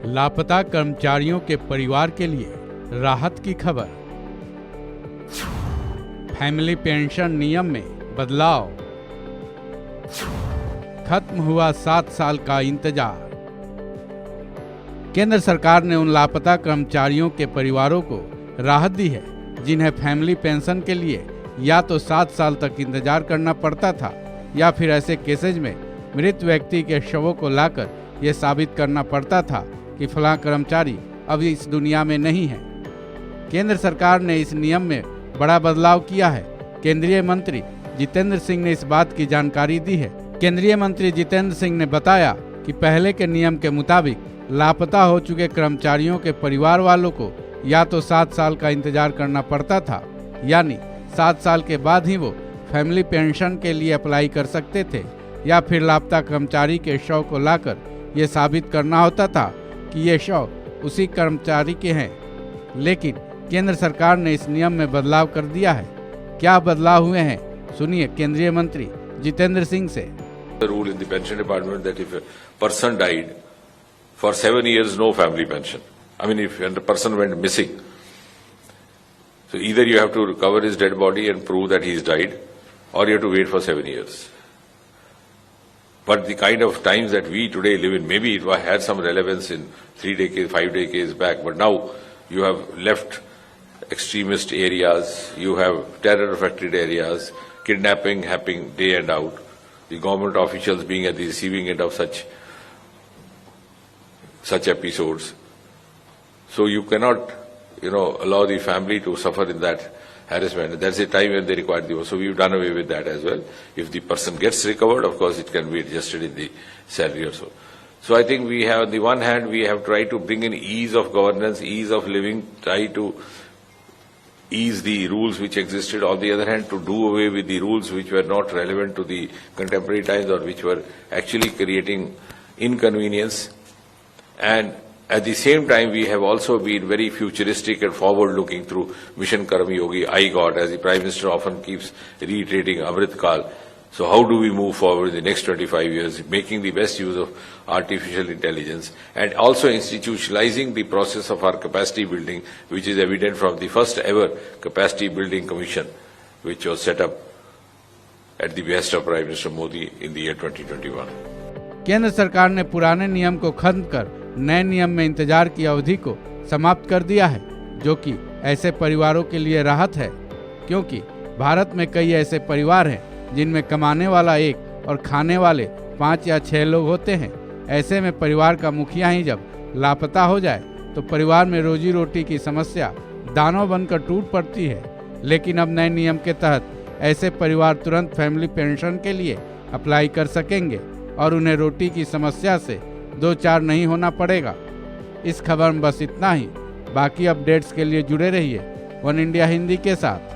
लापता कर्मचारियों के परिवार के लिए राहत की खबर। फैमिली पेंशन नियम में बदलाव। खत्म हुआ 7 साल का इंतजार। केंद्र सरकार ने उन लापता कर्मचारियों के परिवारों को राहत दी है जिन्हें फैमिली पेंशन के लिए या तो 7 साल तक इंतजार करना पड़ता था या फिर ऐसे केसेज में मृत व्यक्ति के शवों को लाकर यह साबित करना पड़ता था कि फलां कर्मचारी अब इस दुनिया में नहीं है। केंद्र सरकार ने इस नियम में बड़ा बदलाव किया है। केंद्रीय मंत्री जितेंद्र सिंह ने इस बात की जानकारी दी है। केंद्रीय मंत्री जितेंद्र सिंह ने बताया कि पहले के नियम के मुताबिक लापता हो चुके कर्मचारियों के परिवार वालों को या तो 7 साल का इंतजार करना पड़ता था, यानी 7 साल के बाद ही वो फैमिली पेंशन के लिए अप्लाई कर सकते थे, या फिर लापता कर्मचारी के शव को लाकर ये साबित करना होता था कि ये शव उसी कर्मचारी के हैं। लेकिन केंद्र सरकार ने इस नियम में बदलाव कर दिया है। क्या बदलाव हुए हैं, सुनिए केंद्रीय मंत्री जितेंद्र सिंह से। The rule in the pension department that if a person died for 7 years, no family pension. I mean, if a person went missing, so either you have to recover his dead body and prove that he's died, or you have to wait for 7 years. But the kind of times that we today live in, maybe it had some relevance in 3 decades, 5 decades back, but now you have left extremist areas, you have terror-affected areas, kidnapping happening day and out, the government officials being at the receiving end of such episodes. So you cannot, allow the family to suffer in that harassment. That's the time when they require the. So we've done away with that as well. If the person gets recovered, of course, it can be adjusted in the salary or so. So I think we have, on the one hand, we have tried to bring in ease of governance, ease of living, try to ease the rules which existed. On the other hand, to do away with the rules which were not relevant to the contemporary times or which were actually creating inconvenience. And at the same time, we have also been very futuristic and forward-looking through Mission Karma Yogi, I God, as the Prime Minister often keeps reiterating, Amrit Kal. So how do we move forward in the next 25 years, making the best use of artificial intelligence and also institutionalizing the process of our capacity building, which is evident from the first ever capacity building commission, which was set up at the behest of Prime Minister Modi in the year 2021. केंद्र सरकार ने पुराने नियम को खत्म कर नए नियम में इंतजार की अवधि को समाप्त कर दिया है, जो कि ऐसे परिवारों के लिए राहत है, क्योंकि भारत में कई ऐसे परिवार हैं जिनमें कमाने वाला एक और खाने वाले 5 या 6 लोग होते हैं। ऐसे में परिवार का मुखिया ही जब लापता हो जाए तो परिवार में रोजी रोटी की समस्या दानव बनकर टूट पड़ती है। लेकिन अब नए नियम के तहत ऐसे परिवार तुरंत फैमिली पेंशन के लिए अप्लाई कर सकेंगे और उन्हें रोटी की समस्या से 2-4 नहीं होना पड़ेगा। इस खबर में बस इतना ही। बाकी अपडेट्स के लिए जुड़े रहिए वन इंडिया हिंदी के साथ।